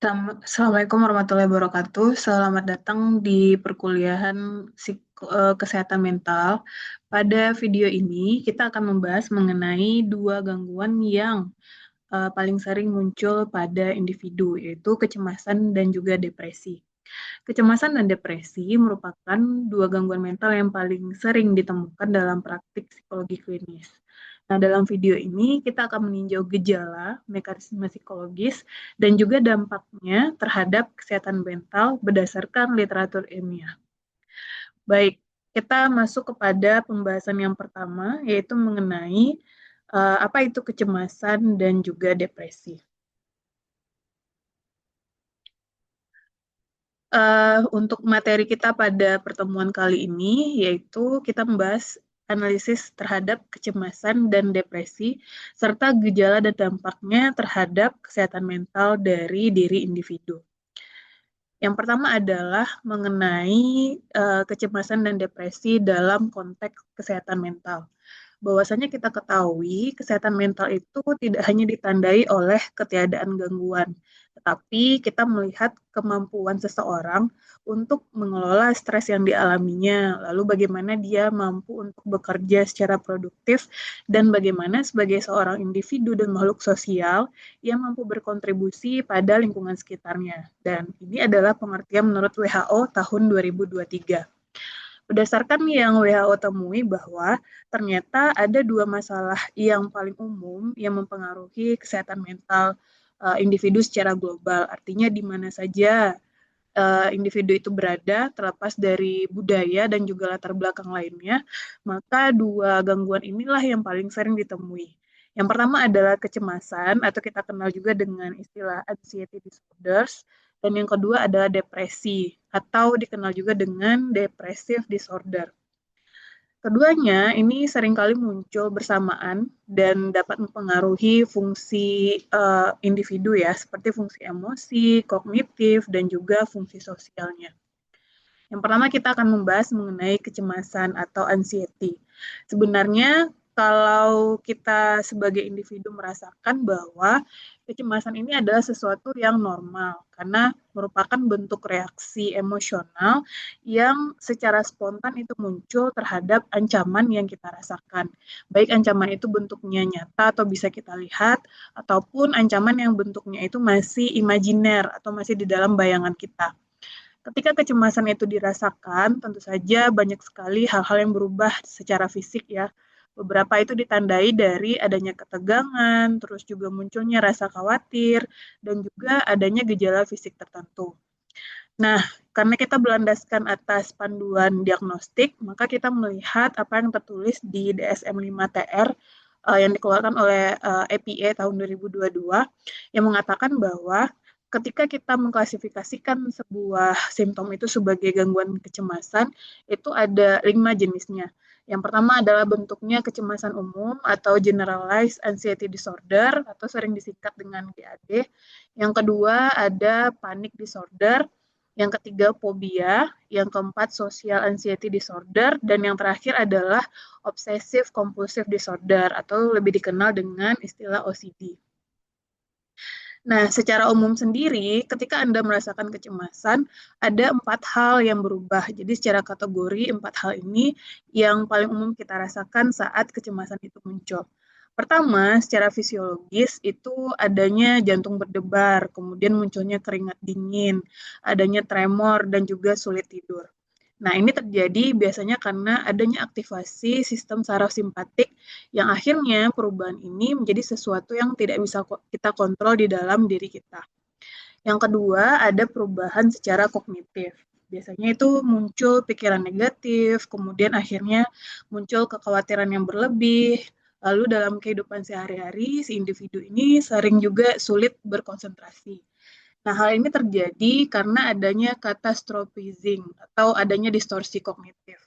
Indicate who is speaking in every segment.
Speaker 1: Assalamualaikum warahmatullahi wabarakatuh. Selamat datang di perkuliahan kesehatan mental. Pada video ini, kita akan membahas mengenai dua gangguan yang paling sering muncul pada individu, yaitu kecemasan dan juga depresi. Kecemasan dan depresi merupakan dua gangguan mental yang paling sering ditemukan dalam praktik psikologi klinis. Nah, dalam video ini kita akan meninjau gejala, mekanisme psikologis, dan juga dampaknya terhadap kesehatan mental berdasarkan literatur ilmiah. Baik, kita masuk kepada pembahasan yang pertama, yaitu mengenai apa itu kecemasan dan juga depresi. Untuk materi kita pada pertemuan kali ini, yaitu kita membahas analisis terhadap kecemasan dan depresi, serta gejala dan dampaknya terhadap kesehatan mental dari diri individu. Yang pertama adalah mengenai kecemasan dan depresi dalam konteks kesehatan mental. Bahwasanya kita ketahui kesehatan mental itu tidak hanya ditandai oleh ketiadaan gangguan, tetapi kita melihat kemampuan seseorang untuk mengelola stres yang dialaminya, lalu bagaimana dia mampu untuk bekerja secara produktif, dan bagaimana sebagai seorang individu dan makhluk sosial yang mampu berkontribusi pada lingkungan sekitarnya. Dan ini adalah pengertian menurut WHO tahun 2023. Berdasarkan yang WHO temui bahwa ternyata ada dua masalah yang paling umum yang mempengaruhi kesehatan mental individu secara global. Artinya di mana saja individu itu berada, terlepas dari budaya dan juga latar belakang lainnya, maka dua gangguan inilah yang paling sering ditemui. Yang pertama adalah kecemasan, atau kita kenal juga dengan istilah anxiety disorders, dan yang kedua adalah depresi, atau dikenal juga dengan depressive disorder. Keduanya ini seringkali muncul bersamaan dan dapat mempengaruhi fungsi individu ya, seperti fungsi emosi, kognitif, dan juga fungsi sosialnya. Yang pertama kita akan membahas mengenai kecemasan atau anxiety. Sebenarnya kalau kita sebagai individu merasakan bahwa kecemasan ini adalah sesuatu yang normal karena merupakan bentuk reaksi emosional yang secara spontan itu muncul terhadap ancaman yang kita rasakan. Baik ancaman itu bentuknya nyata atau bisa kita lihat, ataupun ancaman yang bentuknya itu masih imajiner atau masih di dalam bayangan kita. Ketika kecemasan itu dirasakan, tentu saja banyak sekali hal-hal yang berubah secara fisik ya. Beberapa itu ditandai dari adanya ketegangan, terus juga munculnya rasa khawatir, dan juga adanya gejala fisik tertentu. Nah, karena kita berlandaskan atas panduan diagnostik, maka kita melihat apa yang tertulis di DSM-5 TR yang dikeluarkan oleh EPA tahun 2022 yang mengatakan bahwa ketika kita mengklasifikasikan sebuah simptom itu sebagai gangguan kecemasan, itu ada 5 jenisnya. Yang pertama adalah bentuknya kecemasan umum atau generalized anxiety disorder atau sering disingkat dengan GAD. Yang kedua ada panic disorder, yang ketiga fobia, yang keempat social anxiety disorder, dan yang terakhir adalah obsessive compulsive disorder atau lebih dikenal dengan istilah OCD. Nah, secara umum sendiri, ketika Anda merasakan kecemasan, ada 4 hal yang berubah. Jadi secara kategori, 4 hal ini yang paling umum kita rasakan saat kecemasan itu muncul. Pertama, secara fisiologis itu adanya jantung berdebar, kemudian munculnya keringat dingin, adanya tremor, dan juga sulit tidur. Nah, ini terjadi biasanya karena adanya aktivasi sistem saraf simpatik yang akhirnya perubahan ini menjadi sesuatu yang tidak bisa kita kontrol di dalam diri kita. Yang kedua, ada perubahan secara kognitif. Biasanya itu muncul pikiran negatif, kemudian akhirnya muncul kekhawatiran yang berlebih, lalu dalam kehidupan sehari-hari, si individu ini sering juga sulit berkonsentrasi. Nah, hal ini terjadi karena adanya catastrophizing atau adanya distorsi kognitif.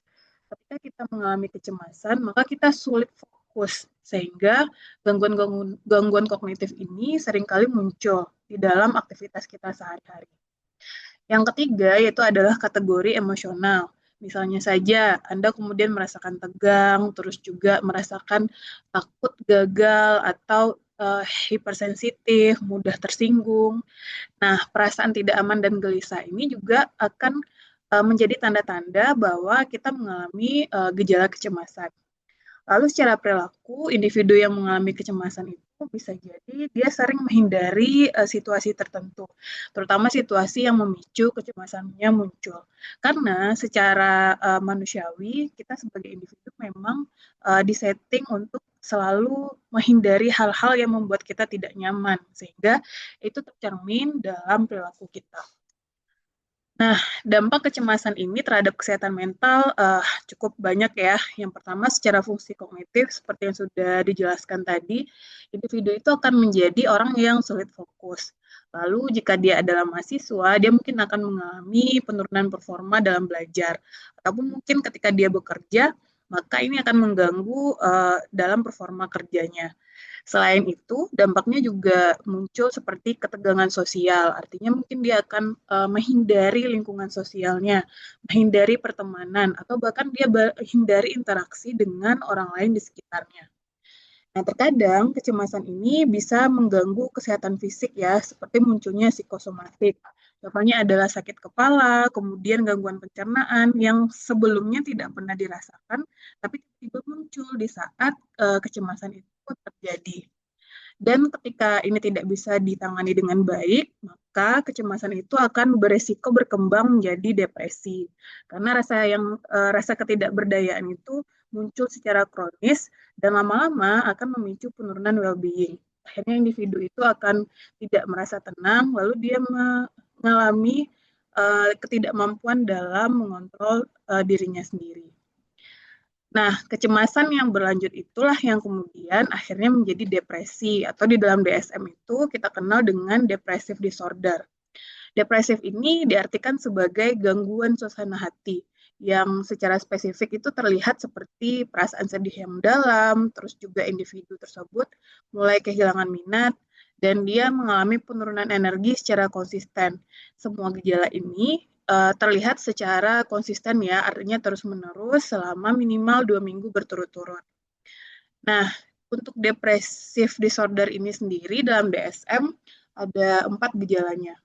Speaker 1: Ketika kita mengalami kecemasan, maka kita sulit fokus, sehingga gangguan kognitif ini seringkali muncul di dalam aktivitas kita sehari-hari. Yang ketiga yaitu adalah kategori emosional. Misalnya saja Anda kemudian merasakan tegang, terus juga merasakan takut gagal atau hipersensitif, mudah tersinggung. Nah, perasaan tidak aman dan gelisah ini juga akan menjadi tanda-tanda bahwa kita mengalami gejala kecemasan. Lalu secara perilaku, individu yang mengalami kecemasan itu bisa jadi dia sering menghindari situasi tertentu, terutama situasi yang memicu kecemasannya muncul. Karena secara manusiawi, kita sebagai individu memang disetting untuk selalu menghindari hal-hal yang membuat kita tidak nyaman, sehingga itu tercermin dalam perilaku kita. Nah, dampak kecemasan ini terhadap kesehatan mental cukup banyak ya. Yang pertama secara fungsi kognitif seperti yang sudah dijelaskan tadi, individu itu akan menjadi orang yang sulit fokus. Lalu jika dia adalah mahasiswa, dia mungkin akan mengalami penurunan performa dalam belajar. Ataupun mungkin ketika dia bekerja, maka ini akan mengganggu dalam performa kerjanya. Selain itu, dampaknya juga muncul seperti ketegangan sosial. Artinya mungkin dia akan menghindari lingkungan sosialnya, menghindari pertemanan, atau bahkan dia menghindari interaksi dengan orang lain di sekitarnya. Nah, terkadang kecemasan ini bisa mengganggu kesehatan fisik ya, seperti munculnya psikosomatik. Contohnya adalah sakit kepala, kemudian gangguan pencernaan yang sebelumnya tidak pernah dirasakan, tapi tiba-tiba muncul di saat kecemasan itu terjadi. Dan ketika ini tidak bisa ditangani dengan baik, maka kecemasan itu akan beresiko berkembang menjadi depresi. Karena rasa ketidakberdayaan itu muncul secara kronis dan lama-lama akan memicu penurunan well-being. Akhirnya individu itu akan tidak merasa tenang, lalu dia mengalami ketidakmampuan dalam mengontrol dirinya sendiri. Nah, kecemasan yang berlanjut itulah yang kemudian akhirnya menjadi depresi atau di dalam DSM itu kita kenal dengan depressive disorder. Depresif ini diartikan sebagai gangguan suasana hati yang secara spesifik itu terlihat seperti perasaan sedih yang mendalam, terus juga individu tersebut mulai kehilangan minat, dan dia mengalami penurunan energi secara konsisten. Semua gejala ini terlihat secara konsisten ya, artinya terus-menerus selama minimal 2 minggu berturut-turut. Nah, untuk depressive disorder ini sendiri dalam DSM ada 4 gejalanya.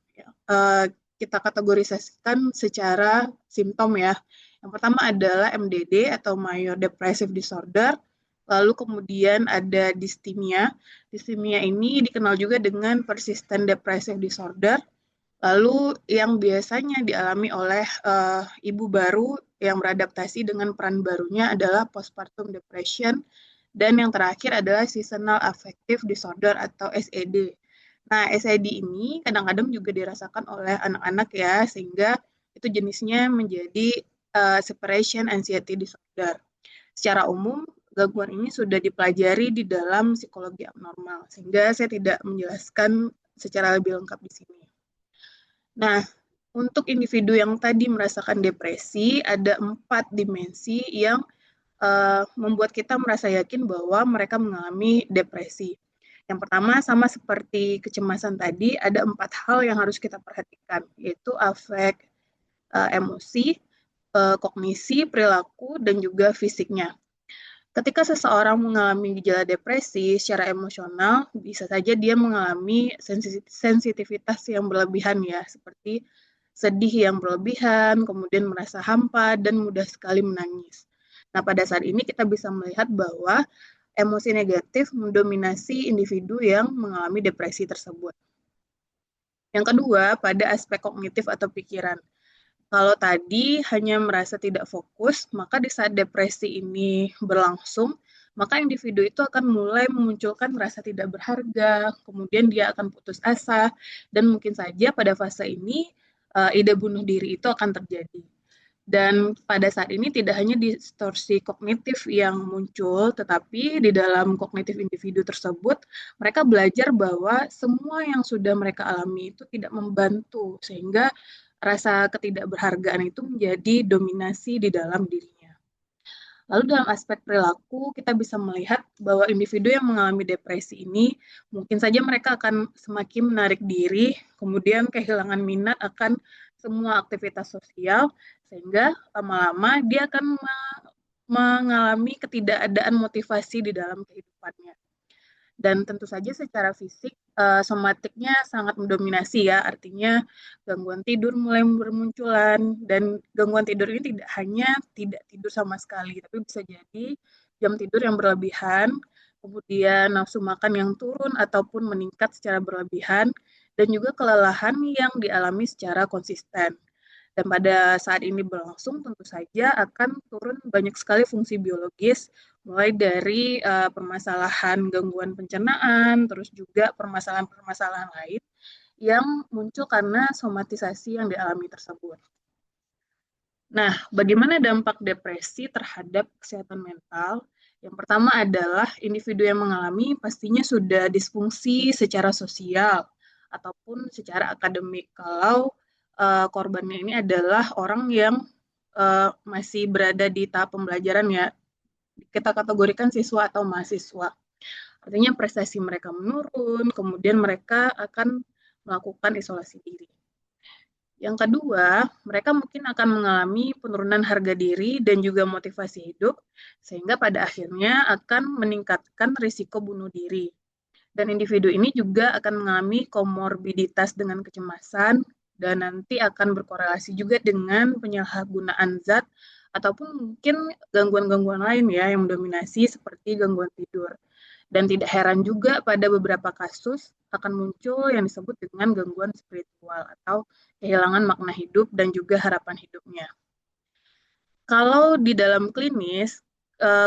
Speaker 1: Kita kategorisasikan secara simptom ya. Yang pertama adalah MDD atau Major Depressive Disorder. Lalu kemudian ada distimia. Distimia ini dikenal juga dengan Persistent Depressive Disorder. Lalu yang biasanya dialami oleh ibu baru yang beradaptasi dengan peran barunya adalah postpartum depression. Dan yang terakhir adalah Seasonal Affective Disorder atau SAD. Nah, SAD ini kadang-kadang juga dirasakan oleh anak-anak ya, sehingga itu jenisnya menjadi separation anxiety disorder. Secara umum, gangguan ini sudah dipelajari di dalam psikologi abnormal, sehingga saya tidak menjelaskan secara lebih lengkap di sini. Nah, untuk individu yang tadi merasakan depresi, ada 4 dimensi yang membuat kita merasa yakin bahwa mereka mengalami depresi. Yang pertama, sama seperti kecemasan tadi, ada 4 hal yang harus kita perhatikan, yaitu afek, emosi, kognisi, perilaku, dan juga fisiknya. Ketika seseorang mengalami gejala depresi secara emosional, bisa saja dia mengalami sensitivitas yang berlebihan ya, seperti sedih yang berlebihan, kemudian merasa hampa, dan mudah sekali menangis. Nah, pada saat ini kita bisa melihat bahwa emosi negatif mendominasi individu yang mengalami depresi tersebut. Yang kedua, pada aspek kognitif atau pikiran. Kalau tadi hanya merasa tidak fokus, maka di saat depresi ini berlangsung, maka individu itu akan mulai memunculkan rasa tidak berharga, kemudian dia akan putus asa, dan mungkin saja pada fase ini ide bunuh diri itu akan terjadi. Dan pada saat ini tidak hanya distorsi kognitif yang muncul, tetapi di dalam kognitif individu tersebut, mereka belajar bahwa semua yang sudah mereka alami itu tidak membantu, sehingga rasa ketidakberhargaan itu menjadi dominasi di dalam dirinya. Lalu dalam aspek perilaku, kita bisa melihat bahwa individu yang mengalami depresi ini, mungkin saja mereka akan semakin menarik diri, kemudian kehilangan minat akan semua aktivitas sosial, sehingga lama-lama dia akan mengalami ketidakadaan motivasi di dalam kehidupannya. Dan tentu saja secara fisik, somatiknya sangat mendominasi ya, artinya gangguan tidur mulai bermunculan, dan gangguan tidur ini tidak hanya tidak tidur sama sekali, tapi bisa jadi jam tidur yang berlebihan, kemudian nafsu makan yang turun ataupun meningkat secara berlebihan, dan juga kelelahan yang dialami secara konsisten. Dan pada saat ini berlangsung tentu saja akan turun banyak sekali fungsi biologis, mulai dari permasalahan gangguan pencernaan, terus juga permasalahan-permasalahan lain yang muncul karena somatisasi yang dialami tersebut. Nah, bagaimana dampak depresi terhadap kesehatan mental? Yang pertama adalah individu yang mengalami pastinya sudah disfungsi secara sosial ataupun secara akademik. Kalau korbannya ini adalah orang yang masih berada di tahap pembelajaran ya, kita kategorikan siswa atau mahasiswa. Artinya prestasi mereka menurun, kemudian mereka akan melakukan isolasi diri. Yang kedua, mereka mungkin akan mengalami penurunan harga diri dan juga motivasi hidup, sehingga pada akhirnya akan meningkatkan risiko bunuh diri. Dan individu ini juga akan mengalami komorbiditas dengan kecemasan, dan nanti akan berkorelasi juga dengan penyalahgunaan zat, ataupun mungkin gangguan-gangguan lain ya yang mendominasi seperti gangguan tidur. Dan tidak heran juga pada beberapa kasus akan muncul yang disebut dengan gangguan spiritual atau kehilangan makna hidup dan juga harapan hidupnya. Kalau di dalam klinis,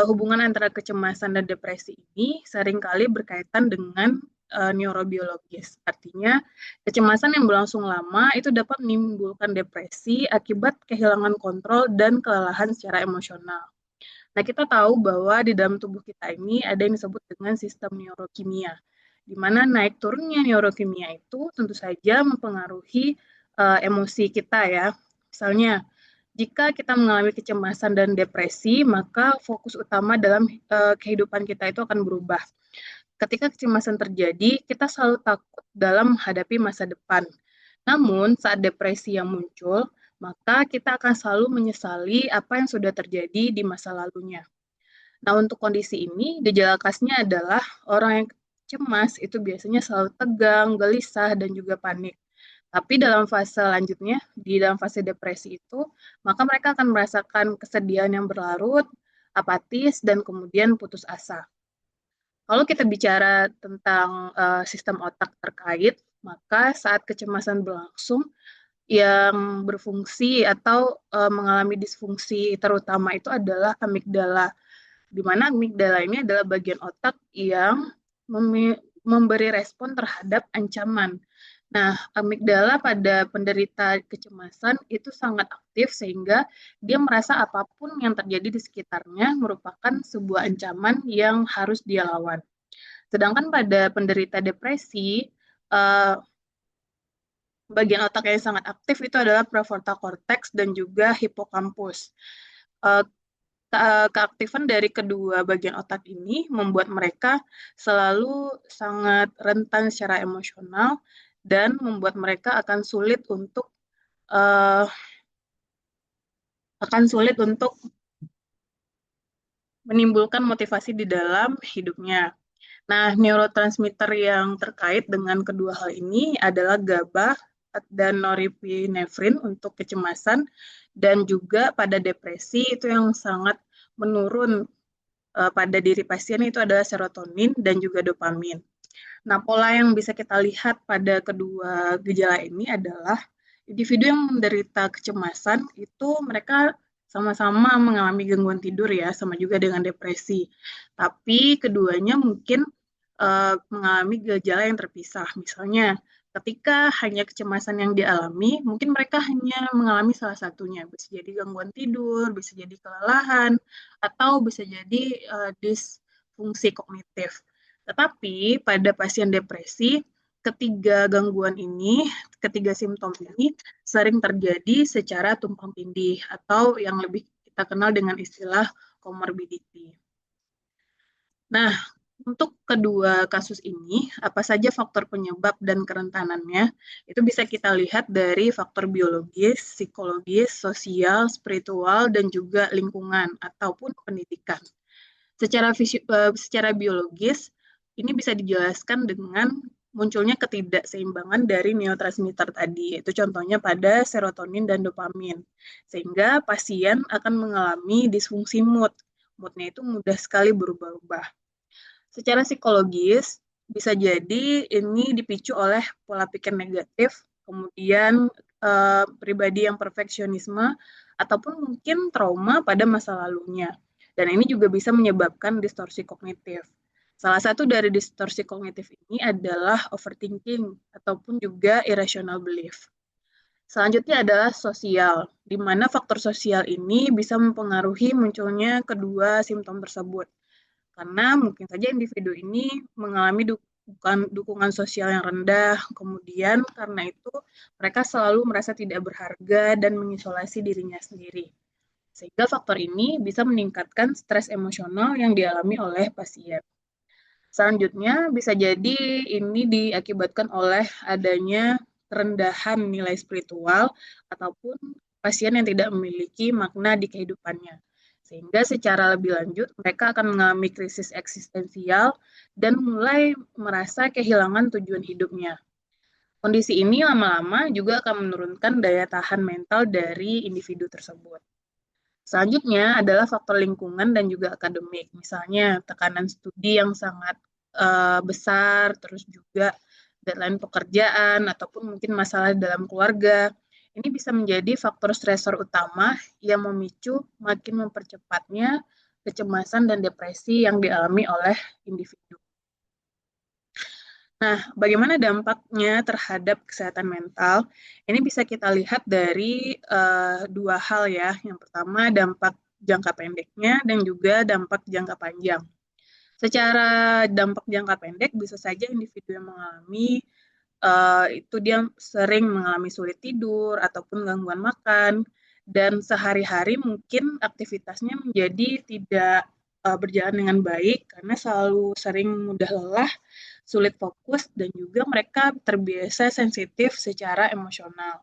Speaker 1: hubungan antara kecemasan dan depresi ini seringkali berkaitan dengan neurobiologis. Artinya, kecemasan yang berlangsung lama itu dapat menimbulkan depresi akibat kehilangan kontrol dan kelelahan secara emosional. Nah, kita tahu bahwa di dalam tubuh kita ini ada yang disebut dengan sistem neurokimia, di mana naik turunnya neurokimia itu tentu saja mempengaruhi emosi kita ya. Misalnya, jika kita mengalami kecemasan dan depresi, maka fokus utama dalam kehidupan kita itu akan berubah. Ketika kecemasan terjadi, kita selalu takut dalam menghadapi masa depan. Namun, saat depresi yang muncul, maka kita akan selalu menyesali apa yang sudah terjadi di masa lalunya. Nah, untuk kondisi ini, gejala khasnya adalah orang yang cemas itu biasanya selalu tegang, gelisah, dan juga panik. Tapi dalam fase lanjutnya, di dalam fase depresi itu, maka mereka akan merasakan kesedihan yang berlarut, apatis, dan kemudian putus asa. Kalau kita bicara tentang sistem otak terkait, maka saat kecemasan berlangsung, yang berfungsi atau mengalami disfungsi terutama itu adalah amigdala, di mana amigdala ini adalah bagian otak yang memberi respon terhadap ancaman. Nah, amigdala pada penderita kecemasan itu sangat aktif sehingga dia merasa apapun yang terjadi di sekitarnya merupakan sebuah ancaman yang harus dia lawan. Sedangkan pada penderita depresi, bagian otak yang sangat aktif itu adalah prefrontal cortex dan juga hippocampus. Keaktifan dari kedua bagian otak ini membuat mereka selalu sangat rentan secara emosional dan membuat mereka akan sulit untuk menimbulkan motivasi di dalam hidupnya. Nah, neurotransmitter yang terkait dengan kedua hal ini adalah GABA dan norepinefrin untuk kecemasan, dan juga pada depresi itu yang sangat menurun pada diri pasien itu adalah serotonin dan juga dopamin. Nah, pola yang bisa kita lihat pada kedua gejala ini adalah individu yang menderita kecemasan itu mereka sama-sama mengalami gangguan tidur ya, sama juga dengan depresi. Tapi keduanya mungkin mengalami gejala yang terpisah. Misalnya, ketika hanya kecemasan yang dialami, mungkin mereka hanya mengalami salah satunya. Bisa jadi gangguan tidur, bisa jadi kelelahan, atau bisa jadi disfungsi kognitif. Tetapi pada pasien depresi, ketiga simptom ini sering terjadi secara tumpang tindih atau yang lebih kita kenal dengan istilah comorbidity. Nah, untuk kedua kasus ini, apa saja faktor penyebab dan kerentanannya, itu bisa kita lihat dari faktor biologis, psikologis, sosial, spiritual, dan juga lingkungan ataupun pendidikan. Secara biologis, Ini bisa dijelaskan dengan munculnya ketidakseimbangan dari neurotransmitter tadi, yaitu contohnya pada serotonin dan dopamin. Sehingga pasien akan mengalami disfungsi mood. Mood-nya itu mudah sekali berubah-ubah. Secara psikologis, bisa jadi ini dipicu oleh pola pikir negatif, kemudian pribadi yang perfeksionisme, ataupun mungkin trauma pada masa lalunya. Dan ini juga bisa menyebabkan distorsi kognitif. Salah satu dari distorsi kognitif ini adalah overthinking ataupun juga irrational belief. Selanjutnya adalah sosial, di mana faktor sosial ini bisa mempengaruhi munculnya kedua simptom tersebut. Karena mungkin saja individu ini mengalami dukungan sosial yang rendah, kemudian karena itu mereka selalu merasa tidak berharga dan mengisolasi dirinya sendiri. Sehingga faktor ini bisa meningkatkan stres emosional yang dialami oleh pasien. Selanjutnya, bisa jadi ini diakibatkan oleh adanya rendahan nilai spiritual ataupun pasien yang tidak memiliki makna di kehidupannya. Sehingga secara lebih lanjut, mereka akan mengalami krisis eksistensial dan mulai merasa kehilangan tujuan hidupnya. Kondisi ini lama-lama juga akan menurunkan daya tahan mental dari individu tersebut. Selanjutnya adalah faktor lingkungan dan juga akademik. Misalnya tekanan studi yang sangat besar, terus juga deadline pekerjaan, ataupun mungkin masalah dalam keluarga. Ini bisa menjadi faktor stresor utama yang memicu makin mempercepatnya kecemasan dan depresi yang dialami oleh individu. Nah, bagaimana dampaknya terhadap kesehatan mental? Ini bisa kita lihat dari dua hal ya. Yang pertama, dampak jangka pendeknya dan juga dampak jangka panjang. Secara dampak jangka pendek, bisa saja individu yang mengalami itu dia sering mengalami sulit tidur ataupun gangguan makan, dan sehari-hari mungkin aktivitasnya menjadi tidak berjalan dengan baik karena selalu sering mudah lelah, sulit fokus, dan juga mereka terbiasa sensitif secara emosional.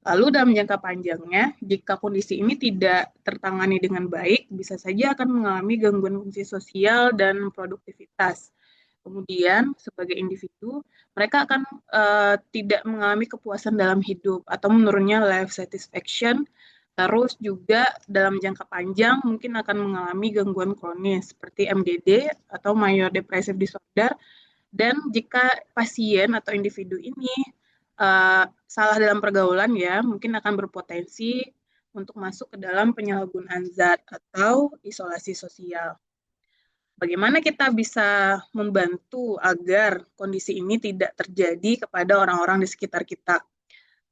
Speaker 1: Lalu dalam jangka panjangnya, jika kondisi ini tidak tertangani dengan baik, bisa saja akan mengalami gangguan fungsi sosial dan produktivitas. Kemudian, sebagai individu, mereka akan tidak mengalami kepuasan dalam hidup atau menurunnya life satisfaction. Terus juga dalam jangka panjang mungkin akan mengalami gangguan kronis seperti MDD atau Major Depressive Disorder. Dan jika pasien atau individu ini salah dalam pergaulan ya, mungkin akan berpotensi untuk masuk ke dalam penyalahgunaan zat atau isolasi sosial. Bagaimana kita bisa membantu agar kondisi ini tidak terjadi kepada orang-orang di sekitar kita?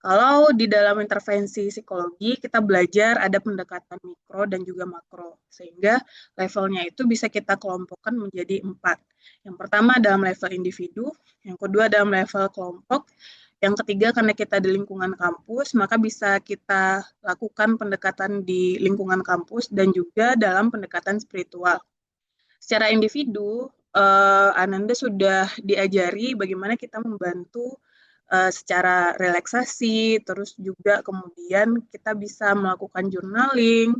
Speaker 1: Kalau di dalam intervensi psikologi, kita belajar ada pendekatan mikro dan juga makro, sehingga levelnya itu bisa kita kelompokkan menjadi 4. Yang pertama dalam level individu, yang kedua dalam level kelompok, yang ketiga karena kita di lingkungan kampus, maka bisa kita lakukan pendekatan di lingkungan kampus dan juga dalam pendekatan spiritual. Secara individu, Ananda sudah diajari bagaimana kita membantu secara relaksasi, terus juga kemudian kita bisa melakukan journaling,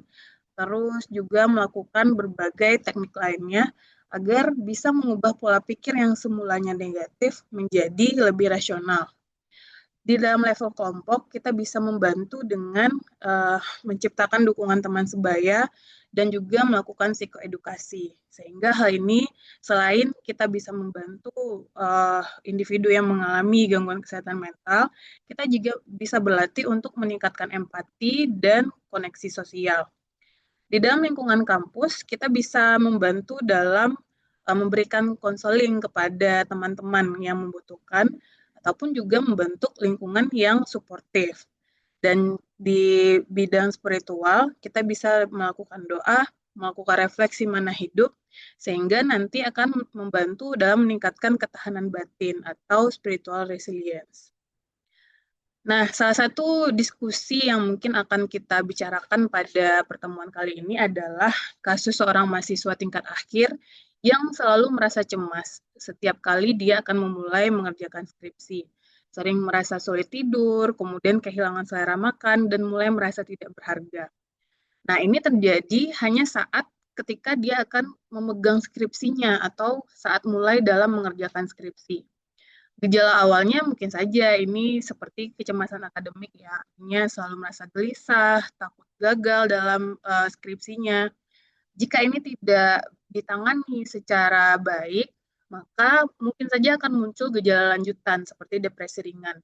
Speaker 1: terus juga melakukan berbagai teknik lainnya agar bisa mengubah pola pikir yang semulanya negatif menjadi lebih rasional. Di dalam level kelompok, kita bisa membantu dengan menciptakan dukungan teman sebaya dan juga melakukan psikoedukasi. Sehingga hal ini selain kita bisa membantu individu yang mengalami gangguan kesehatan mental, kita juga bisa berlatih untuk meningkatkan empati dan koneksi sosial. Di dalam lingkungan kampus, kita bisa membantu dalam memberikan konseling kepada teman-teman yang membutuhkan ataupun juga membentuk lingkungan yang suportif. Dan di bidang spiritual, kita bisa melakukan doa, melakukan refleksi mana hidup, sehingga nanti akan membantu dalam meningkatkan ketahanan batin atau spiritual resilience. Nah, salah satu diskusi yang mungkin akan kita bicarakan pada pertemuan kali ini adalah kasus seorang mahasiswa tingkat akhir yang selalu merasa cemas setiap kali dia akan memulai mengerjakan skripsi. Sering merasa sulit tidur, kemudian kehilangan selera makan, dan mulai merasa tidak berharga. Nah, ini terjadi hanya saat ketika dia akan memegang skripsinya atau saat mulai dalam mengerjakan skripsi. Gejala awalnya mungkin saja ini seperti kecemasan akademik ya, artinya selalu merasa gelisah, takut gagal dalam skripsinya. Jika ini tidak ditangani secara baik, maka mungkin saja akan muncul gejala lanjutan seperti depresi ringan.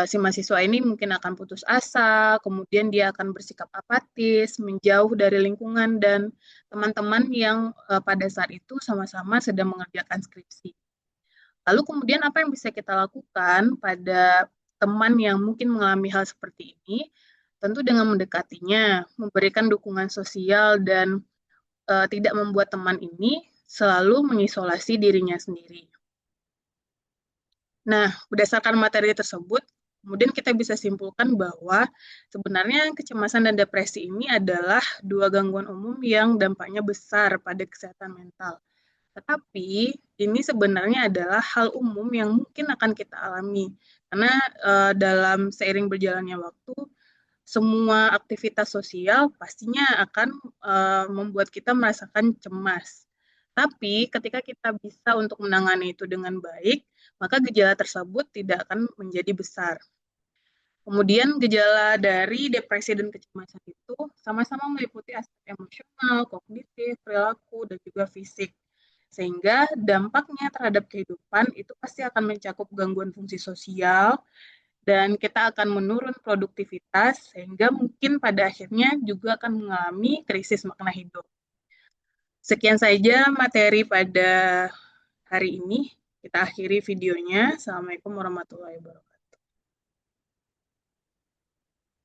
Speaker 1: Si mahasiswa ini mungkin akan putus asa, kemudian dia akan bersikap apatis, menjauh dari lingkungan dan teman-teman yang pada saat itu sama-sama sedang mengerjakan skripsi. Lalu kemudian apa yang bisa kita lakukan pada teman yang mungkin mengalami hal seperti ini? Tentu dengan mendekatinya, memberikan dukungan sosial dan tidak membuat teman ini selalu mengisolasi dirinya sendiri. Nah, berdasarkan materi tersebut, kemudian kita bisa simpulkan bahwa sebenarnya kecemasan dan depresi ini adalah dua gangguan umum yang dampaknya besar pada kesehatan mental. Tetapi ini sebenarnya adalah hal umum yang mungkin akan kita alami karena dalam seiring berjalannya waktu semua aktivitas sosial pastinya akan membuat kita merasakan cemas. Tapi ketika kita bisa untuk menangani itu dengan baik, maka gejala tersebut tidak akan menjadi besar. Kemudian gejala dari depresi dan kecemasan itu sama-sama meliputi aspek emosional, kognitif, perilaku, dan juga fisik. Sehingga dampaknya terhadap kehidupan itu pasti akan mencakup gangguan fungsi sosial, dan kita akan menurun produktivitas, sehingga mungkin pada akhirnya juga akan mengalami krisis makna hidup. Sekian saja materi pada hari ini. Kita akhiri videonya. Assalamualaikum warahmatullahi wabarakatuh.